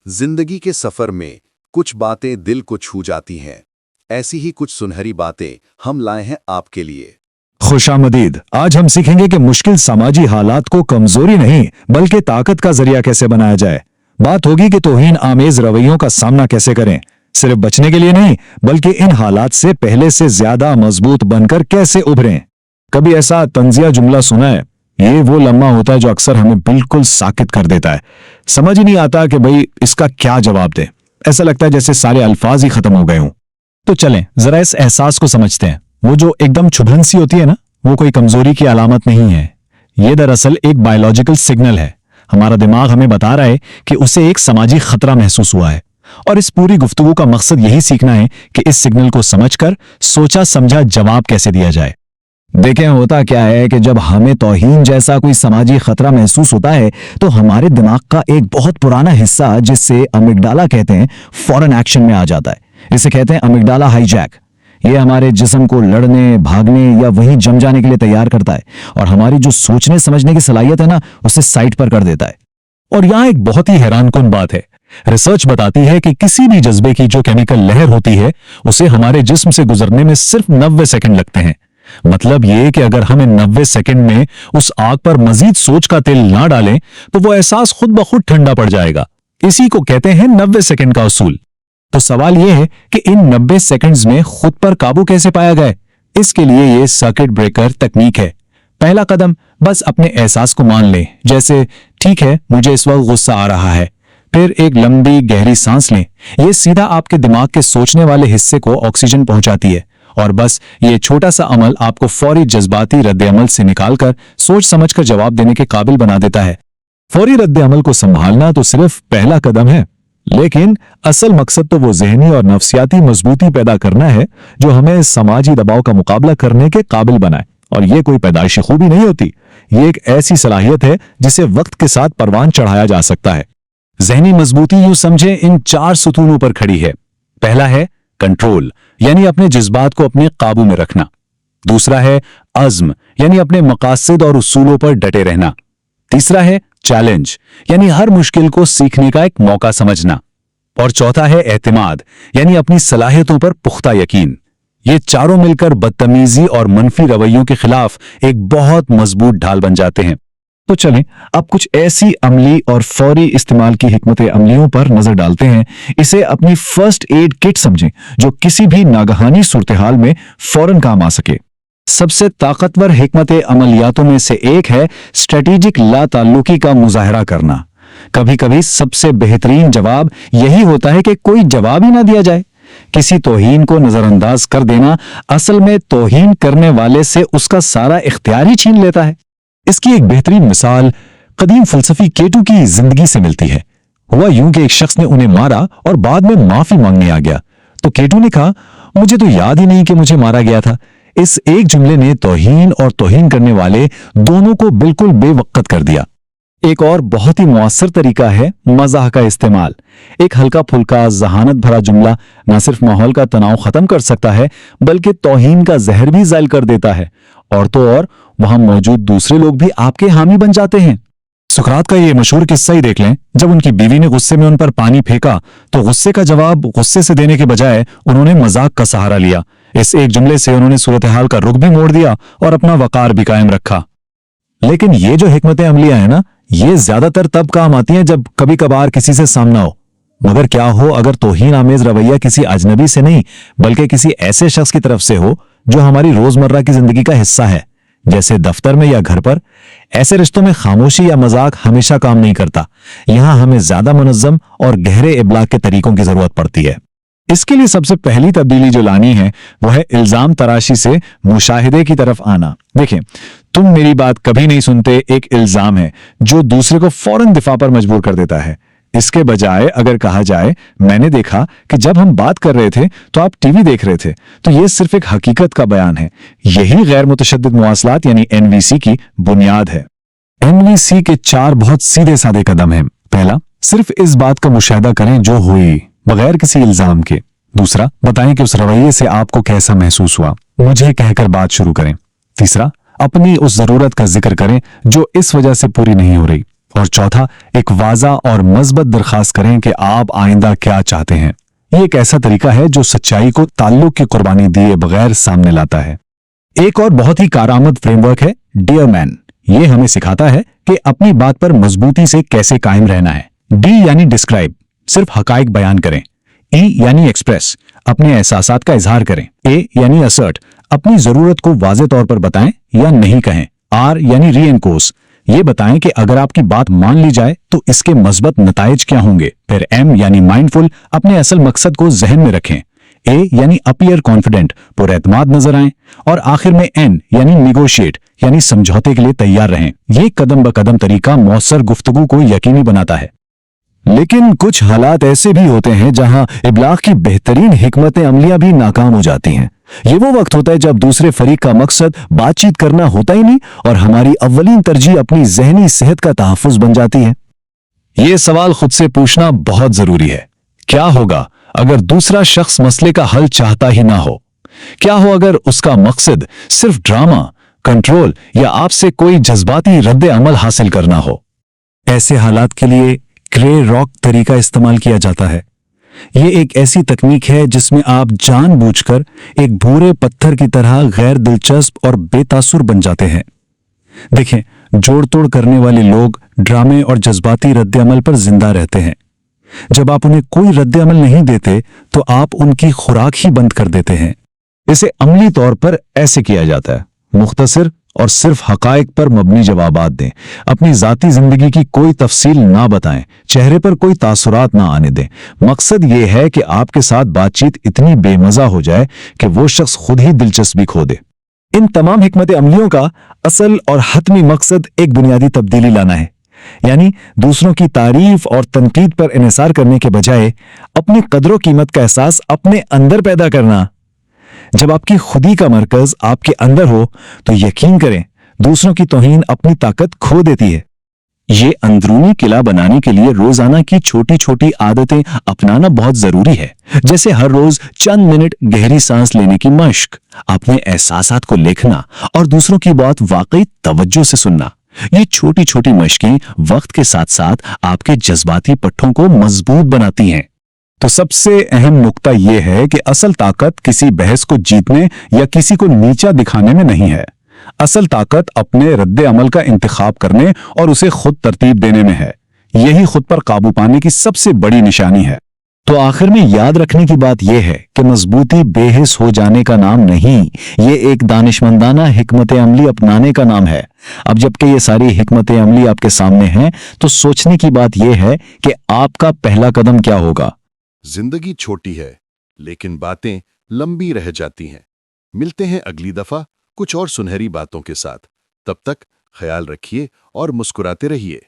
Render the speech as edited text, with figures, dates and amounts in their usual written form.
जिंदगी के सफर में कुछ बातें दिल को छू जाती हैं। ऐसी ही कुछ सुनहरी बातें हम लाए हैं आपके लिए। खुशामदीद। आज हम सीखेंगे कि मुश्किल समाजी हालात को कमजोरी नहीं बल्कि ताकत का जरिया कैसे बनाया जाए। बात होगी कि तौहीन आमेज रवैयों का सामना कैसे करें, सिर्फ बचने के लिए नहीं बल्कि इन हालात से पहले से ज्यादा मजबूत बनकर कैसे उभरें। कभी ऐसा तंजिया जुमला सुना है? ये वो लम्हा होता है जो अक्सर हमें बिल्कुल साकित कर देता है। समझ ही नहीं आता कि भाई इसका क्या जवाब दे। ऐसा लगता है जैसे सारे अल्फाज ही खत्म हो गए हों। तो चलें जरा इस एहसास को समझते हैं। वो जो एकदम चुभन सी होती है ना, वो कोई कमजोरी की अलामत नहीं है। ये दरअसल एक बायोलॉजिकल सिग्नल है। हमारा दिमाग हमें बता रहा है कि उसे एक समाजी खतरा महसूस हुआ है। और इस पूरी गुफ्तगू का मकसद यही सीखना है कि इस सिग्नल को समझकर सोचा समझा जवाब कैसे दिया जाए। देखें, होता क्या है कि जब हमें तौहीन जैसा कोई समाजी खतरा महसूस होता है तो हमारे दिमाग का एक बहुत पुराना हिस्सा, जिससे अमिगडाला कहते हैं, फौरन एक्शन में आ जाता है। इसे कहते हैं अमिगडाला हाईजैक। ये हमारे जिस्म को लड़ने, भागने या वहीं जम जाने के लिए तैयार करता है और हमारी जो सोचने समझने की सलाहियत है ना, उसे साइड पर कर देता है। और यहाँ एक बहुत ही हैरानकुन बात है। रिसर्च बताती है कि किसी भी जज्बे की जो केमिकल लहर होती है उसे हमारे जिस्म से गुजरने में सिर्फ 90 सेकंड लगते हैं। मतलब ये कि अगर हमें 90 सेकंड में उस आग पर मजीद सोच का तेल ना डालें तो वो एहसास खुद ब खुद ठंडा पड़ जाएगा। इसी को कहते हैं 90 सेकंड का उसूल। तो सवाल यह है कि इन 90 सेकंड्स में खुद पर काबू कैसे पाया जाए। इसके लिए ये सर्किट ब्रेकर तकनीक है। पहला कदम, बस अपने एहसास को मान लें। जैसे, ठीक है, मुझे इस वक्त गुस्सा आ रहा है। फिर एक लंबी गहरी सांस लें। यह सीधा आपके दिमाग के सोचने वाले हिस्से को ऑक्सीजन पहुंचाती है। और बस ये छोटा सा अमल आपको फौरी जज्बाती रद्द-ए-अमल से निकालकर सोच समझकर जवाब देने के काबिल बना देता है। फौरी रद्द-ए-अमल को संभालना तो सिर्फ पहला कदम है, लेकिन असल मकसद तो वो ज़हनी और नफ्सियाती मजबूती पैदा करना है जो हमें समाजी दबाव का मुकाबला करने के काबिल बनाए। और ये कोई पैदाइशी खूबी नहीं होती, ये एक ऐसी सलाहियत है जिसे वक्त के साथ परवान चढ़ाया जा सकता है। ज़हनी मजबूती यूं समझे इन 4 सुतूनों पर खड़ी है। पहला है कंट्रोल, यानी अपने जज्बात को अपने काबू में रखना। दूसरा है अज़्म, यानी अपने मकासद और उसूलों पर डटे रहना। तीसरा है चैलेंज, यानी हर मुश्किल को सीखने का एक मौका समझना। और चौथा है एतमाद, यानी अपनी सलाहियतों पर पुख्ता यकीन। ये चारों मिलकर बदतमीजी और मनफी रवैयों के खिलाफ एक बहुत मजबूत ढाल बन जाते हैं। तो चलें अब कुछ ऐसी अमली और फौरी इस्तेमाल की हिकमत अमलियों पर नजर डालते हैं। इसे अपनी फर्स्ट एड किट समझें जो किसी भी नागहानी सूरत-ए-हाल में फौरन काम आ सके। सबसे ताकतवर हिकमत अमलियातों में से एक है स्ट्रेटेजिक ला ताल्लुकी का मुजाहरा करना। कभी कभी सबसे बेहतरीन जवाब यही होता है कि कोई जवाब ही ना दिया जाए। किसी तौहीन को नजरअंदाज कर देना असल में तौहीन करने वाले से उसका सारा इख्तियार ही छीन लेता है। इसकी एक बेहतरीन मिसाल कदीम फलसफी केटू की जिंदगी से मिलती है। हुआ यूं कि एक शख्स ने उन्हें मारा और बाद में माफी मांगने आ गया। तो केटू ने कहा, मुझे तो याद ही नहीं कि मुझे मारा गया था। इस एक जुमले ने तौहीन और तौहीन करने वाले दोनों को बिल्कुल बेवक्त कर दिया। एक और बहुत ही मुअस्सर तरीका है मजाह का इस्तेमाल। एक हल्का फुल्का जहानत भरा जुमला न सिर्फ माहौल का तनाव खत्म कर सकता है बल्कि तौहीन का जहर भी ज़ाइल कर देता है। और तो और वहां मौजूद दूसरे लोग भी आपके हामी बन जाते हैं। सुकरात का ये मशहूर किस्सा ही देख लें। जब उनकी बीवी ने गुस्से में उन पर पानी फेंका तो गुस्से का जवाब गुस्से से देने के बजाय उन्होंने मजाक का सहारा लिया। इस एक जुमले से उन्होंने सूरत-ए-हाल का रुख भी मोड़ दिया और अपना वकार भी कायम रखा। लेकिन ये जो हिकमत अमलियां है ना, ये ज्यादातर तब काम आती हैं जब कभी कभार किसी से सामना हो। मगर क्या हो अगर तौहीन आमेज रवैया किसी अजनबी से नहीं बल्कि किसी ऐसे शख्स की तरफ से हो जो हमारी रोजमर्रा की जिंदगी का हिस्सा है, जैसे दफ्तर में या घर पर। ऐसे रिश्तों में खामोशी या मजाक हमेशा काम नहीं करता। यहां हमें ज्यादा मुनज़्ज़म और गहरे इब्लाग के तरीकों की जरूरत पड़ती है। इसके लिए सबसे पहली तब्दीली जो लानी है वो है इल्जाम तराशी से मुशाहिदे की तरफ आना। देखें, तुम मेरी बात कभी नहीं सुनते एक इल्जाम है जो दूसरे को फौरन दिफा पर मजबूर कर देता है। इसके बजाय अगर कहा जाए, मैंने देखा कि जब हम बात कर रहे थे तो आप टीवी देख रहे थे, तो यह सिर्फ एक हकीकत का बयान है। यही गैर मुतशद्दिद मुवासलात यानी एनवीसी की बुनियाद है। एनवीसी के 4 बहुत सीधे सादे कदम हैं। पहला, सिर्फ इस बात का मुशाहिदा करें जो हुई बगैर किसी इल्जाम के। दूसरा, बताएं कि उस रवैये से आपको कैसा महसूस हुआ, मुझे कहकर बात शुरू करें। तीसरा, अपनी उस जरूरत का जिक्र करें जो इस वजह से पूरी नहीं हो रही। और चौथा, एक वाज़ा और मज़बूत दरखास्त करें कि आप आइंदा क्या चाहते हैं। ये एक ऐसा तरीका है जो सच्चाई को ताल्लुक की कुर्बानी दिए बगैर सामने लाता है। एक और बहुत ही कारआमद फ्रेमवर्क है डियर मैन। ये हमें सिखाता है कि अपनी बात पर मजबूती से कैसे कायम रहना है। डी यानी डिस्क्राइब, सिर्फ हकाइक बयान करें। ई यानी एक्सप्रेस, अपने एहसासात का इजहार करें। ए यानी असर्ट, अपनी जरूरत को वाज़े तौर पर बताएं या नहीं कहें। आर यानी रीएनकोर्स, ये बताएं कि अगर आपकी बात मान ली जाए तो इसके मस्बत नताइज क्या होंगे। फिर एम यानी माइंडफुल, अपने असल मकसद को जहन में रखें। ए यानी अपीयर कॉन्फिडेंट, पुरएतमाद नजर आएं। और आखिर में एन यानी निगोशिएट, यानी समझौते के लिए तैयार रहें। ये कदम ब कदम तरीका मौसर गुफ्तगू को यकीनी बनाता है। लेकिन कुछ हालात ऐसे भी होते हैं जहां इब्लाग की बेहतरीन हिकमत अमलियां भी नाकाम हो जाती हैं। ये वो वक्त होता है जब दूसरे फरीक का मकसद बातचीत करना होता ही नहीं और हमारी अव्वलीन तरजीह अपनी जहनी सेहत का तहफ्फुज बन जाती है। ये सवाल खुद से पूछना बहुत जरूरी है। क्या होगा अगर दूसरा शख्स मसले का हल चाहता ही ना हो? क्या हो अगर उसका मकसद सिर्फ ड्रामा, कंट्रोल या आपसे कोई जज्बाती रद्द अमल हासिल करना हो? ऐसे हालात के लिए ग्रे रॉक तरीका इस्तेमाल किया जाता है। ये एक ऐसी तकनीक है जिसमें आप जानबूझकर एक भूरे पत्थर की तरह गैर दिलचस्प और बेतासुर बन जाते हैं। देखें, जोड़ तोड़ करने वाले लोग ड्रामे और जज्बाती रद्द अमल पर जिंदा रहते हैं। जब आप उन्हें कोई रद्द अमल नहीं देते तो आप उनकी खुराक ही बंद कर देते हैं। इसे अमली तौर पर ऐसे किया जाता है, मुख्तसर और सिर्फ हकायक पर मबनी जवाबात दें। अपनी जाती जिंदगी की कोई तफसील ना बताएं, चेहरे पर कोई तासुरात ना आने दें। मकसद ये है कि आपके साथ बातचीत इतनी बेमजा हो जाए कि वो शख्स खुद ही दिलचस्पी खो दे। इन तमाम हिकमत अमलियों का असल और हतमी मकसद एक बुनियादी तब्दीली लाना है, यानी दूसरों की तारीफ और तनकीद पर इन्हिसार करने के बजाय अपनी कदर कीमत का एहसास अपने अंदर पैदा करना। जब आपकी खुदी का मरकज आपके अंदर हो तो यकीन करें दूसरों की तौहीन अपनी ताकत खो देती है। ये अंदरूनी किला बनाने के लिए रोजाना की छोटी छोटी आदतें अपनाना बहुत जरूरी है, जैसे हर रोज चंद मिनट गहरी सांस लेने की मश्क, अपने एहसासात को लिखना और दूसरों की बात वाकई तवज्जो से सुनना। ये छोटी छोटी मश्कें वक्त के साथ साथ आपके जज्बाती पट्टों को मजबूत बनाती हैं। तो सबसे अहम नुक्ता यह है कि असल ताकत किसी बहस को जीतने या किसी को नीचा दिखाने में नहीं है। असल ताकत अपने रद्द अमल का इंतखाब करने और उसे खुद तरतीब देने में है। यही खुद पर काबू पाने की सबसे बड़ी निशानी है। तो आखिर में याद रखने की बात यह है कि मजबूती बेहिस हो जाने का नाम नहीं, ये एक दानिशमंदाना हिकमत अमली अपनाने का नाम है। अब जबकि ये सारी हिकमत अमली आपके सामने हैं तो सोचने की बात यह है कि आपका पहला कदम क्या होगा। जिंदगी छोटी है लेकिन बातें लंबी रह जाती हैं। मिलते हैं अगली दफा कुछ और सुनहरी बातों के साथ। तब तक ख्याल रखिए और मुस्कुराते रहिए।